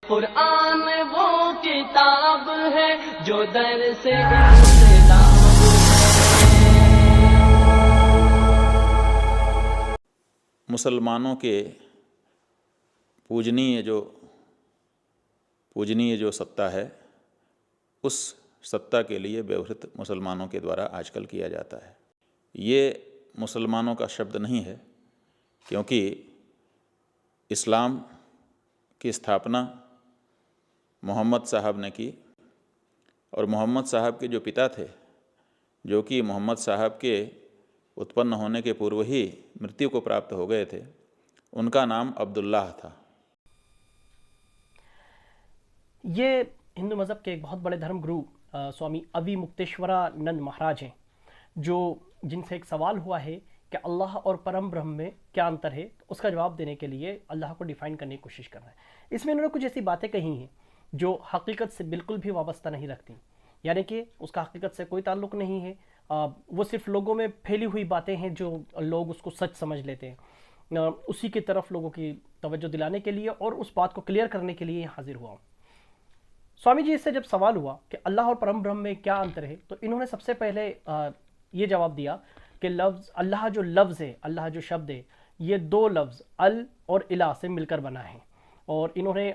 قرآن وہ کتاب ہے جو در سے انقلاب مسلمانوں کے پوجنیہ جو سطح ہے، اس سطح کے لیے بیعت مسلمانوں کے دوارا آج کل کیا جاتا ہے۔ یہ مسلمانوں کا شبد نہیں ہے، کیونکہ اسلام کی استھاپنا محمد صاحب نے کی، اور محمد صاحب کے جو پتا تھے، جو کہ محمد صاحب کے اتپن ہونے کے پورو ہی مرتیو کو پراپت ہو گئے تھے، ان کا نام عبداللہ تھا۔ یہ ہندو مذہب کے ایک بہت بڑے دھرم گرو سوامی اوی مکتیشورا نند مہاراج ہیں، جن سے ایک سوال ہوا ہے کہ اللہ اور پرم برہم میں کیا انتر ہے، اس کا جواب دینے کے لیے اللہ کو ڈیفائن کرنے کی کوشش کر رہے ہیں۔ اس میں انہوں نے کچھ ایسی باتیں کہی ہیں جو حقیقت سے بالکل بھی وابستہ نہیں رکھتی، یعنی کہ اس کا حقیقت سے کوئی تعلق نہیں ہے، وہ صرف لوگوں میں پھیلی ہوئی باتیں ہیں جو لوگ اس کو سچ سمجھ لیتے ہیں۔ اسی کی طرف لوگوں کی توجہ دلانے کے لیے اور اس بات کو کلیئر کرنے کے لیے حاضر ہوا ہوں۔ سوامی جی سے جب سوال ہوا کہ اللہ اور پرم برہم میں کیا انتر ہے، تو انہوں نے سب سے پہلے یہ جواب دیا کہ اللہ جو لفظ ہے، اللہ جو شبد ہے، یہ دو لفظ ال اور الہ سے مل کر بنا ہے۔ اور انہوں نے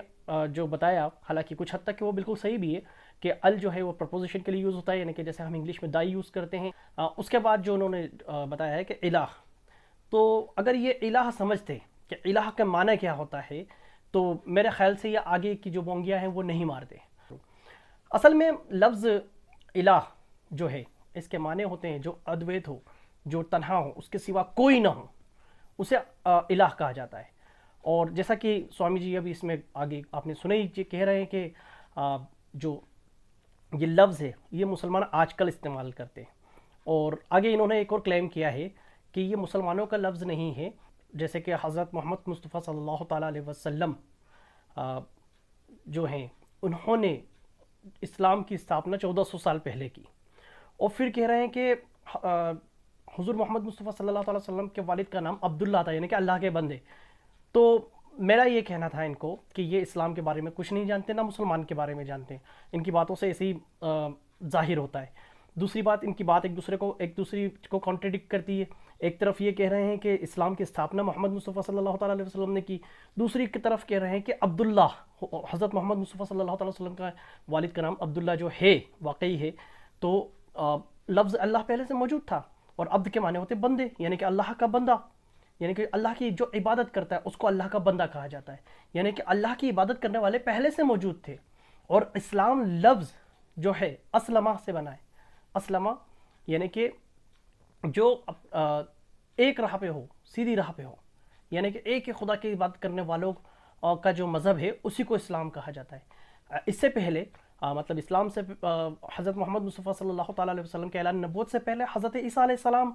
جو بتایا، حالانکہ کچھ حد تک کہ وہ بالکل صحیح بھی ہے، کہ ال جو ہے وہ پرپوزیشن کے لیے یوز ہوتا ہے، یعنی کہ جیسے ہم انگلش میں دائی یوز کرتے ہیں۔ اس کے بعد جو انہوں نے بتایا ہے کہ الہ، تو اگر یہ الہ سمجھتے کہ الہ کا معنی کیا ہوتا ہے، تو میرے خیال سے یہ آگے کی جو بونگیاں ہیں وہ نہیں مارتے۔ اصل میں لفظ الہ جو ہے، اس کے معنی ہوتے ہیں جو ادویت ہو، جو تنہا ہو، اس کے سوا کوئی نہ ہو، اسے الہ کہا جاتا ہے۔ اور جیسا کہ سوامی جی ابھی اس میں آگے آپ نے سنے ہی کہہ رہے ہیں کہ جو یہ لفظ ہے یہ مسلمان آج کل استعمال کرتے ہیں، اور آگے انہوں نے ایک اور کلیم کیا ہے کہ یہ مسلمانوں کا لفظ نہیں ہے، جیسے کہ حضرت محمد مصطفیٰ صلی اللہ تعالیٰ علیہ وسلم جو ہیں، انہوں نے اسلام کی استھاپنا 1400 سال پہلے کی، اور پھر کہہ رہے ہیں کہ حضور محمد مصطفیٰ صلی اللہ علیہ وسلم کے والد کا نام عبداللہ تھا، یعنی کہ اللہ کے بندے۔ تو میرا یہ کہنا تھا ان کو کہ یہ اسلام کے بارے میں کچھ نہیں جانتے، نہ مسلمان کے بارے میں جانتے ہیں، ان کی باتوں سے ایسے ہی ظاہر ہوتا ہے۔ دوسری بات، ان کی بات ایک دوسری کو کانٹریڈکٹ کرتی ہے۔ ایک طرف یہ کہہ رہے ہیں کہ اسلام کی استھاپنا محمد مصطفیٰ صلی اللہ تعالیٰ علیہ وسلم نے کی، دوسری کی طرف کہہ رہے ہیں کہ عبداللہ، حضرت محمد مصطفیٰ صلی اللہ تعالیٰ وسلم کا والد کا نام عبداللہ جو ہے واقعی ہے۔ تو لفظ اللہ پہلے سے موجود تھا، اور عبد کے معنی ہوتے بندے، یعنی کہ اللہ کا بندہ، یعنی کہ اللہ کی جو عبادت کرتا ہے اس کو اللہ کا بندہ کہا جاتا ہے، یعنی کہ اللہ کی عبادت کرنے والے پہلے سے موجود تھے۔ اور اسلام لفظ جو ہے اسلمہ سے بنا ہے، اسلمہ یعنی کہ جو ایک راہ پہ ہو، سیدھی راہ پہ ہو، یعنی کہ ایک ہی خدا کی عبادت کرنے والوں کا جو مذہب ہے اسی کو اسلام کہا جاتا ہے۔ اس سے پہلے مطلب اسلام سے حضرت محمد مصطفیٰ صلی اللہ تعالیٰ علیہ وسلم کے اعلان نبوت سے پہلے حضرت عیسیٰ علیہ السلام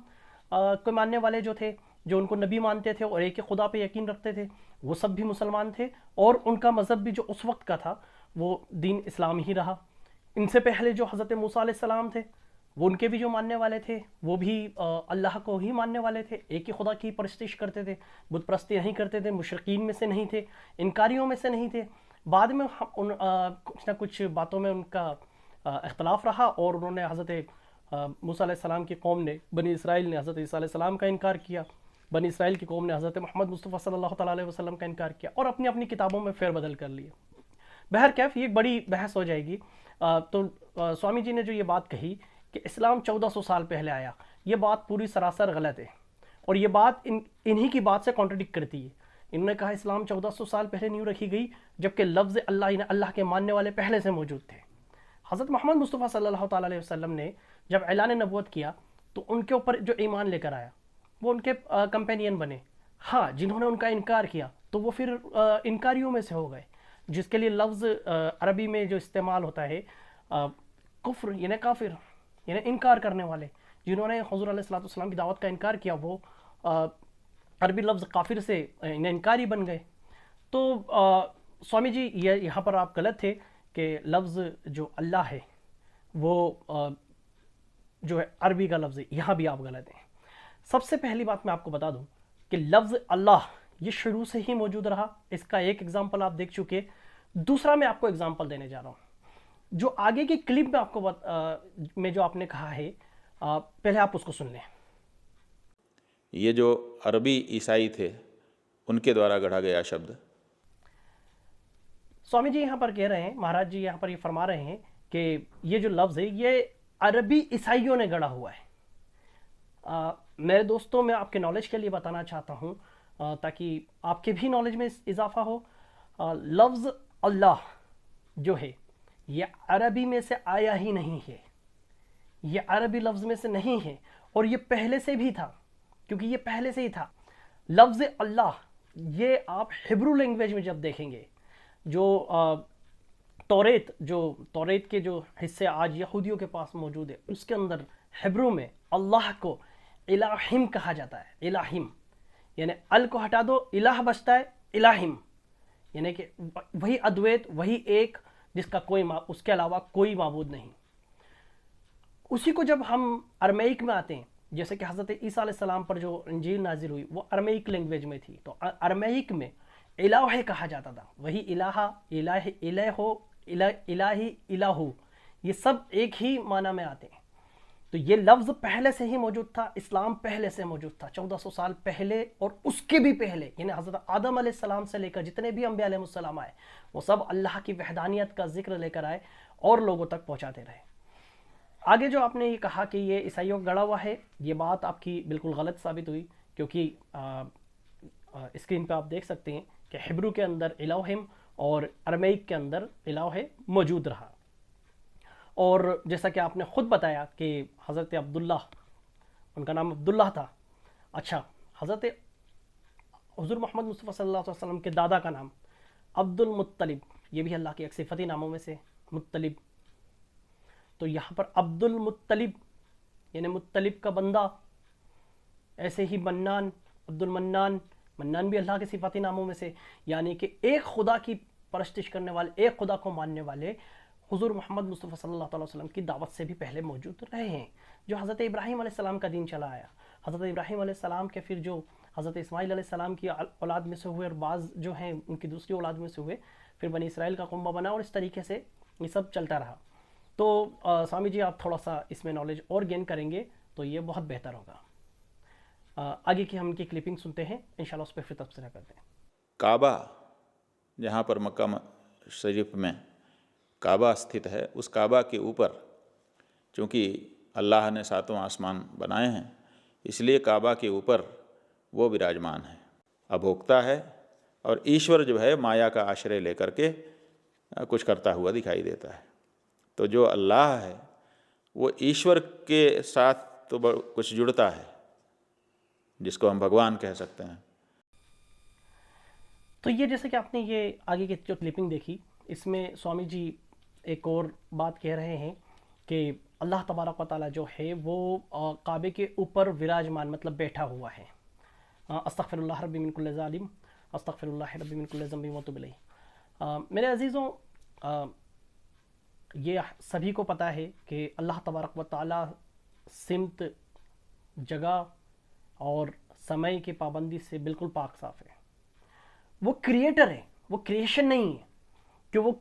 کو ماننے والے جو تھے، جو ان کو نبی مانتے تھے اور ایک ہی خدا پہ یقین رکھتے تھے، وہ سب بھی مسلمان تھے، اور ان کا مذہب بھی جو اس وقت کا تھا وہ دین اسلام ہی رہا۔ ان سے پہلے جو حضرت موسیٰ علیہ السلام تھے، وہ ان کے بھی جو ماننے والے تھے وہ بھی اللہ کو ہی ماننے والے تھے، ایک ہی خدا کی پرستش کرتے تھے، بت پرستی نہیں کرتے تھے، مشرکین میں سے نہیں تھے، انکاریوں میں سے نہیں تھے۔ بعد میں کچھ نہ کچھ باتوں میں ان کا اختلاف رہا، اور انہوں نے حضرت موسیٰ علیہ السلام کی قوم نے، بنی اسرائیل نے حضرت عیسیٰ علیہ السلام کا انکار کیا، بنی اسرائیل کی قوم نے حضرت محمد مصطفیٰ صلی اللہ تعالیٰ علیہ وسلم کا انکار کیا، اور اپنی اپنی کتابوں میں فیر بدل کر لیا۔ بہرکیف یہ ایک بڑی بحث ہو جائے گی۔ تو سوامی جی نے جو یہ بات کہی کہ اسلام 1400 سال پہلے آیا، یہ بات پوری سراسر غلط ہے، اور یہ بات انہی کی بات سے کانٹریڈکٹ کرتی ہے۔ انہوں نے کہا اسلام 1400 سال پہلے نیو رکھی گئی، جبکہ لفظ اللہ کے ماننے والے پہلے سے موجود تھے۔ حضرت محمد مصطفیٰ صلی اللہ تعالیٰ علیہ وسلم نے جب اعلان نبوت کیا تو ان کے اوپر جو ایمان لے کر آیا وہ ان کے کمپینین بنے۔ ہاں، جنہوں نے ان کا انکار کیا تو وہ پھر انکاریوں میں سے ہو گئے، جس کے لیے لفظ عربی میں جو استعمال ہوتا ہے کفر، یعنی کافر، یعنی انکار کرنے والے۔ جنہوں نے حضور علیہ السلام کی دعوت کا انکار کیا وہ عربی لفظ کافر سے انکاری بن گئے۔ تو سوامی جی یہاں پر آپ غلط تھے کہ لفظ جو اللہ ہے وہ جو ہے عربی کا لفظ ہے، یہاں بھی آپ غلط ہیں۔ سب سے پہلی بات میں آپ کو بتا دوں کہ لفظ اللہ یہ شروع سے ہی موجود رہا۔ اس کا ایک ایگزامپل آپ دیکھ چکے، دوسرا میں آپ کو اگزامپل دینے جا رہا ہوں، جو آگے کی کلپ میں آپ کو میں جو آپ نے کہا ہے، پہلے آپ اس کو سن لیں۔ یہ جو عربی عیسائی تھے ان کے دوارا گڑھا گیا شبد، سوامی جی یہاں پر کہہ رہے ہیں، مہاراج جی یہاں پر یہ فرما رہے ہیں کہ یہ جو لفظ ہے یہ عربی عیسائیوں نے گڑھا ہوا ہے۔ میرے دوستوں، میں آپ کے نالج کے لیے بتانا چاہتا ہوں تاکہ آپ کے بھی نالج میں اضافہ ہو۔ لفظ اللہ جو ہے یہ عربی میں سے آیا ہی نہیں ہے، یہ عربی لفظ میں سے نہیں ہے، اور یہ پہلے سے بھی تھا، کیونکہ یہ پہلے سے ہی تھا۔ لفظ اللہ یہ آپ ہبرو لینگویج میں جب دیکھیں گے، جو توریت کے جو حصے آج یہودیوں کے پاس موجود ہے، اس کے اندر ہبرو میں اللہ کو الہیم کہا جاتا ہے۔ الہیم یعنی ال کو ہٹا دو، الہ بچتا ہے، الہیم یعنی کہ وہی ادویت، وہی ایک، جس کا اس کے علاوہ کوئی معبود نہیں۔ اسی کو جب ہم ارمیک میں آتے ہیں، جیسے کہ حضرت عیسیٰ علیہ السلام پر جو انجیل نازل ہوئی وہ ارمیک لینگویج میں تھی، تو ارمیک میں الہ کہا جاتا تھا، وہی الہی الہو، یہ سب ایک ہی معنی میں آتے ہیں۔ تو یہ لفظ پہلے سے ہی موجود تھا، اسلام پہلے سے موجود تھا، 1400 سال پہلے، اور اس کے بھی پہلے، یعنی حضرت آدم علیہ السلام سے لے کر جتنے بھی انبیاء علیہ السلام آئے وہ سب اللہ کی وحدانیت کا ذکر لے کر آئے اور لوگوں تک پہنچاتے رہے۔ آگے جو آپ نے یہ کہا کہ یہ عیسائیوں کا گڑھا ہوا ہے، یہ بات آپ کی بالکل غلط ثابت ہوئی، کیونکہ اسکرین پہ آپ دیکھ سکتے ہیں کہ ہبرو کے اندر الہیم اور ارمیک کے اندر الہ موجود رہا۔ اور جیسا کہ آپ نے خود بتایا کہ حضرت عبداللہ، ان کا نام عبداللہ تھا۔ اچھا، حضرت حضور محمد مصطفیٰ صلی اللہ علیہ وسلم کے دادا کا نام عبد المطلب، یہ بھی اللہ کے ایک صفتی ناموں میں سے مطلب، تو یہاں پر عبد المطلب یعنی مطلب کا بندہ، ایسے ہی منان، عبد المنان، منان بھی اللہ کے صفاتی ناموں میں سے، یعنی کہ ایک خدا کی پرستش کرنے والے، ایک خدا کو ماننے والے حضور محمد مصطفیٰ صلی اللہ علیہ وسلم کی دعوت سے بھی پہلے موجود رہے ہیں، جو حضرت ابراہیم علیہ السلام کا دین چلا آیا۔ حضرت ابراہیم علیہ السلام کے پھر جو حضرت اسماعیل علیہ السلام کی اولاد میں سے ہوئے، اور بعض جو ہیں ان کی دوسری اولاد میں سے ہوئے، پھر بنی اسرائیل کا قوم بنا، اور اس طریقے سے یہ سب چلتا رہا۔ تو سوامی جی آپ تھوڑا سا اس میں نالج اور گین کریں گے تو یہ بہت بہتر ہوگا۔ آگے کی ہم ان کی کلپنگ سنتے ہیں، انشاءاللہ اس پہ پھر تبصرہ کرتے ہیں۔ کعبہ جہاں پر مکہ شریف میں کعبہ استھت ہے، اس کعبہ کے اوپر چونکہ اللہ نے ساتوں آسمان بنائے ہیں، اس لیے کعبہ کے اوپر وہ براجمان ہے، ابھوکتا ہے، اور ایشور جو ہے مایا کا آشرے لے کر کے کچھ کرتا ہوا دکھائی دیتا ہے۔ تو جو اللہ ہے وہ ایشور کے ساتھ تو کچھ جڑتا ہے، جس کو ہم بھگوان کہہ سکتے ہیں۔ تو یہ جیسے کہ آپ نے یہ آگے کی جو کلپنگ دیکھی، اس میں سوامی جی ایک اور بات کہہ رہے ہیں کہ اللہ تبارک و تعالیٰ جو ہے وہ کعبے کے اوپر وراجمان، مطلب بیٹھا ہوا ہے۔ استغفر اللہ ربی من کل ظالم، استغفر اللہ ربی من کل ذنب واتوب الیہ۔ میرے عزیزوں، یہ سبھی کو پتہ ہے کہ اللہ تبارک و تعالیٰ سمت، جگہ اور سمے کی پابندی سے بالکل پاک صاف ہے۔ وہ کریٹر ہے، وہ کریشن نہیں ہے کہ وہ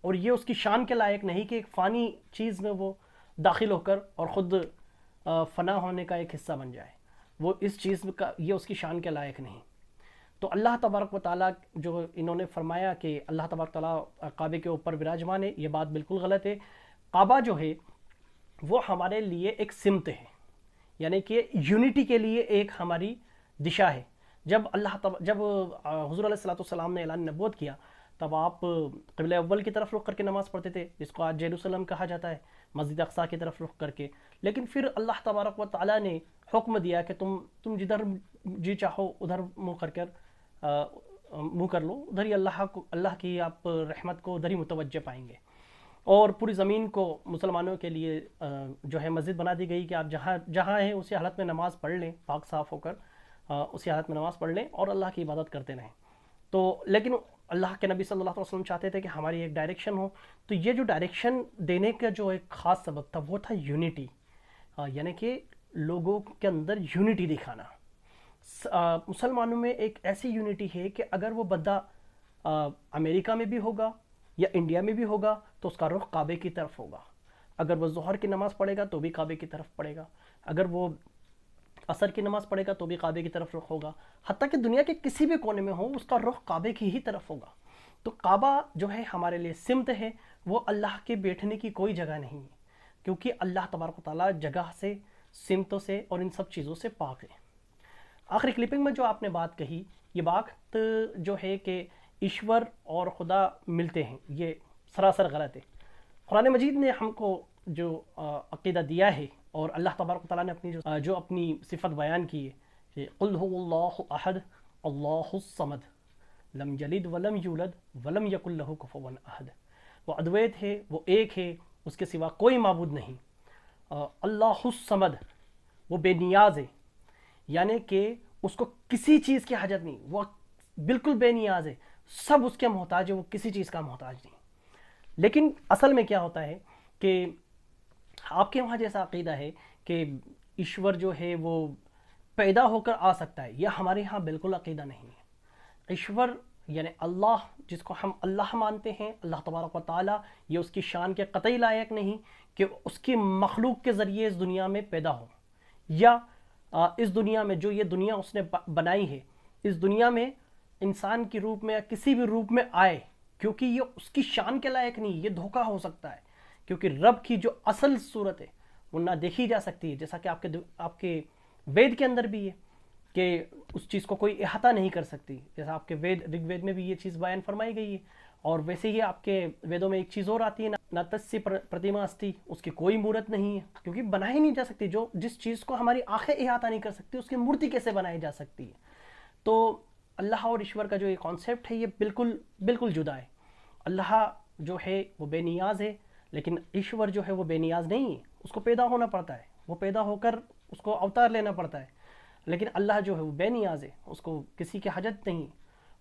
اور یہ اس کی شان کے لائق نہیں کہ ایک فانی چیز میں وہ داخل ہو کر اور خود فنا ہونے کا ایک حصہ بن جائے، وہ اس چیز کا، یہ اس کی شان کے لائق نہیں۔ تو اللہ تبارک و تعالیٰ جو انہوں نے فرمایا کہ اللہ تبارک و تعالیٰ کعبے کے اوپر وراجمان ہے، یہ بات بالکل غلط ہے۔ کعبہ جو ہے وہ ہمارے لیے ایک سمت ہے، یعنی کہ یونٹی کے لیے ایک ہماری دشا ہے۔ جب حضور علیہ السلام نے اعلان نبوت کیا، تب آپ قبلہ اول کی طرف رخ کر کے نماز پڑھتے تھے، جس کو آج جیروسلم کہا جاتا ہے، مسجد اقصیٰ کی طرف رخ کر کے۔ لیکن پھر اللہ تبارک و تعالیٰ نے حکم دیا کہ تم جدھر جی چاہو ادھر منہ کر لو، ادھر ہی اللہ کی آپ رحمت کو ادھر ہی متوجہ پائیں گے۔ اور پوری زمین کو مسلمانوں کے لیے جو ہے مسجد بنا دی گئی کہ آپ جہاں ہیں اسی حالت میں نماز پڑھ لیں، پاک صاف ہو کر اسی حالت میں نماز پڑھ لیں اور اللہ کی عبادت کرتے رہیں۔ تو لیکن اللہ کے نبی صلی اللہ علیہ وسلم چاہتے تھے کہ ہماری ایک ڈائریکشن ہو، تو یہ جو ڈائریکشن دینے کا جو ایک خاص سبب تھا وہ تھا یونٹی، یعنی کہ لوگوں کے اندر یونٹی دکھانا۔ مسلمانوں میں ایک ایسی یونٹی ہے کہ اگر وہ بندہ امریکہ میں بھی ہوگا یا انڈیا میں بھی ہوگا تو اس کا رخ کعبے کی طرف ہوگا. اگر وہ ظہر کی نماز پڑھے گا تو بھی کعبے کی طرف پڑھے گا, اگر وہ عصر کی نماز پڑھے گا تو بھی کعبے کی طرف رخ ہوگا, حتیٰ کہ دنیا کے کسی بھی کونے میں ہو اس کا رخ کعبے کی ہی طرف ہوگا. تو کعبہ جو ہے ہمارے لیے سمت ہے, وہ اللہ کے بیٹھنے کی کوئی جگہ نہیں ہے, کیونکہ اللہ تبارک و تعالیٰ جگہ سے, سمتوں سے اور ان سب چیزوں سے پاک ہے. آخری کلپنگ میں جو آپ نے بات کہی, یہ بات جو ہے کہ ایشور اور خدا ملتے ہیں, یہ سراسر غلط ہے. قرآن مجید نے ہم کو جو عقیدہ دیا ہے اور اللہ تبارک و تعالیٰ نے اپنی جو اپنی صفت بیان کی ہے کہ قل هو اللہ احد اللہ الصمد لم یلد ولم یولد ولم یکن لہ کفوا احد, وہ ادویت ہے, وہ ایک ہے, اس کے سوا کوئی معبود نہیں. اللہ الصمد, وہ بے نیاز ہے, یعنی کہ اس کو کسی چیز کی حاجت نہیں, وہ بالکل بے نیاز ہے, سب اس کے محتاج ہے, وہ کسی چیز کا محتاج نہیں. لیکن اصل میں کیا ہوتا ہے کہ آپ کے وہاں جیسا عقیدہ ہے کہ ایشور جو ہے وہ پیدا ہو کر آ سکتا ہے, یہ ہمارے ہاں بالکل عقیدہ نہیں ہے. ایشور یعنی اللہ, جس کو ہم اللہ مانتے ہیں, اللہ تبارک و تعالیٰ, یہ اس کی شان کے قطعی لائق نہیں کہ اس کی مخلوق کے ذریعے اس دنیا میں پیدا ہو, یا اس دنیا میں جو یہ دنیا اس نے بنائی ہے, اس دنیا میں انسان کی روپ میں یا کسی بھی روپ میں آئے, کیونکہ یہ اس کی شان کے لائق نہیں. یہ دھوکہ ہو سکتا ہے, کیونکہ رب کی جو اصل صورت ہے وہ نہ دیکھی جا سکتی ہے, جیسا کہ آپ کے وید کے اندر بھی ہے کہ اس چیز کو کوئی احاطہ نہیں کر سکتی, جیسا آپ کے رگ وید میں بھی یہ چیز بیان فرمائی گئی ہے. اور ویسے ہی آپ کے ویدوں میں ایک چیز اور آتی ہے, نہ تسی پرتیما استی, اس کی کوئی مورت نہیں ہے, کیونکہ بنائی نہیں جا سکتی. جس چیز کو ہماری آنکھیں احاطہ نہیں کر سکتی, اس کی مورتی کیسے بنائی جا سکتی ہے. تو اللہ اور ایشور کا جو یہ کانسیپٹ ہے یہ بالکل جدا ہے. اللہ جو ہے وہ بے نیاز ہے, لیکن ایشور جو ہے وہ بے نیاز نہیں ہے, اس کو پیدا ہونا پڑتا ہے, وہ پیدا ہو کر اس کو اوتار لینا پڑتا ہے. لیکن اللہ جو ہے وہ بے نیاز ہے, اس کو کسی کی حاجت نہیں.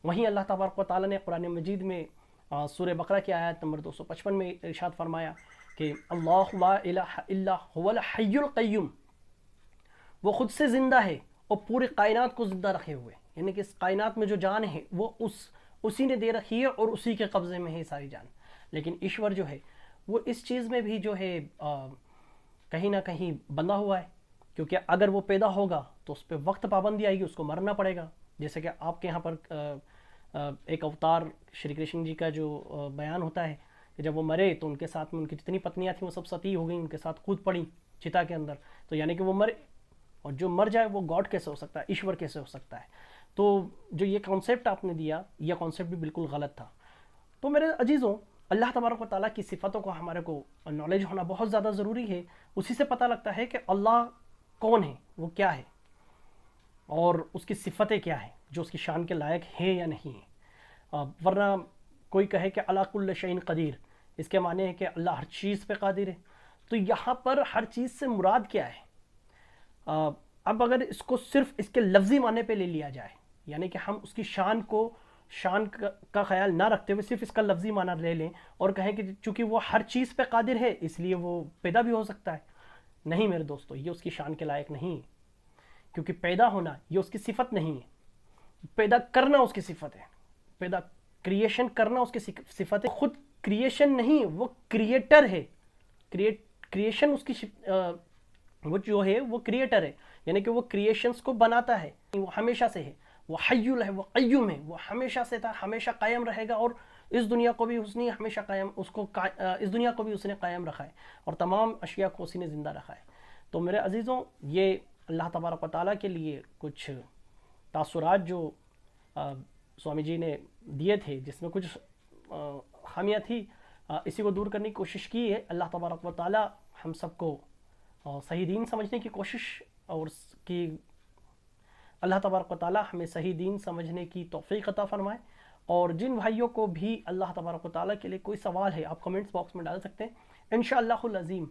وہیں اللہ تبارک و تعالیٰ نے قرآن مجید میں سورہ بقرہ کی آیت نمبر 255 میں ارشاد فرمایا کہ اللہ لا الہ الا هو الحی القیوم, وہ خود سے زندہ ہے اور پوری کائنات کو زندہ رکھے ہوئے, یعنی کہ اس کائنات میں جو جان ہے وہ اسی نے دے رکھی ہے اور اسی کے قبضے میں ہے ساری جان. لیکن ایشور جو ہے وہ اس چیز میں بھی جو ہے کہیں نہ کہیں بندھا ہوا ہے, کیونکہ اگر وہ پیدا ہوگا تو اس پہ وقت پابندی آئے گی, اس کو مرنا پڑے گا. جیسے کہ آپ کے یہاں پر ایک اوتار شری کرشن جی کا جو بیان ہوتا ہے کہ جب وہ مرے تو ان کے ساتھ میں ان کی جتنی پتنیاں تھیں وہ سب ستی ہو گئیں, ان کے ساتھ کود پڑیں چتا کے اندر. تو یعنی کہ وہ مرے, اور جو مر جائے وہ گاڈ کیسے ہو سکتا ہے, ایشور کیسے ہو سکتا ہے. تو جو یہ کانسیپٹ آپ نے دیا, یہ کانسیپٹ بھی بالکل غلط تھا. تو میرے عزیزوں, اللہ تبارک و تعالیٰ کی صفتوں کو ہمارے کو نالج ہونا بہت زیادہ ضروری ہے. اسی سے پتہ لگتا ہے کہ اللہ کون ہے, وہ کیا ہے, اور اس کی صفتیں کیا ہیں جو اس کی شان کے لائق ہیں یا نہیں ہیں. ورنہ کوئی کہے کہ علی کل شیء قدیر, اس کے معنی ہے کہ اللہ ہر چیز پہ قادر ہے. تو یہاں پر ہر چیز سے مراد کیا ہے؟ اب اگر اس کو صرف اس کے لفظی معنی پہ لے لیا جائے, یعنی کہ ہم اس کی شان کا خیال نہ رکھتے ہوئے صرف اس کا لفظی معنی لے لیں اور کہیں کہ چونکہ وہ ہر چیز پہ قادر ہے اس لیے وہ پیدا بھی ہو سکتا ہے. نہیں میرے دوستو, یہ اس کی شان کے لائق نہیں ہے, کیونکہ پیدا ہونا یہ اس کی صفت نہیں ہے, پیدا کرنا اس کی صفت ہے. کریشن کرنا اس کی صفت ہے, خود کریشن نہیں, وہ کریٹر ہے. کریشن اس کی وہ جو ہے وہ کریٹر ہے, یعنی کہ وہ کریشنز کو بناتا ہے, وہ ہمیشہ سے ہے, وہ حی ہے, وہ قیوم ہے, وہ ہمیشہ سے تھا, ہمیشہ قائم رہے گا. اور اس دنیا کو بھی اس نے ہمیشہ اس دنیا کو بھی اس نے قائم رکھا ہے, اور تمام اشیاء کو اسی نے زندہ رکھا ہے. تو میرے عزیزوں, یہ اللہ تبارک و تعالیٰ کے لیے کچھ تاثرات جو سوامی جی نے دیے تھے, جس میں کچھ خامیاں تھی, اسی کو دور کرنے کی کوشش کی ہے. اللہ تبارک و تعالیٰ ہم سب کو صحیح دین سمجھنے کی کوشش اور اللہ تبارک و تعالیٰ ہمیں صحیح دین سمجھنے کی توفیق عطا فرمائے. اور جن بھائیوں کو بھی اللہ تبارک و تعالیٰ کے لیے کوئی سوال ہے, آپ کمنٹس باکس میں ڈال سکتے ہیں. انشاءاللہ العظیم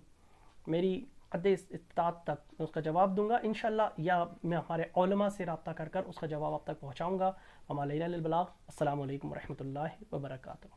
میری قد استطاعت تک میں اس کا جواب دوں گا انشاءاللہ, یا میں ہمارے علماء سے رابطہ کر اس کا جواب آپ تک پہنچاؤں گا. وما علینا الا البلاغ. السلام علیکم ورحمۃ اللہ وبرکاتہ.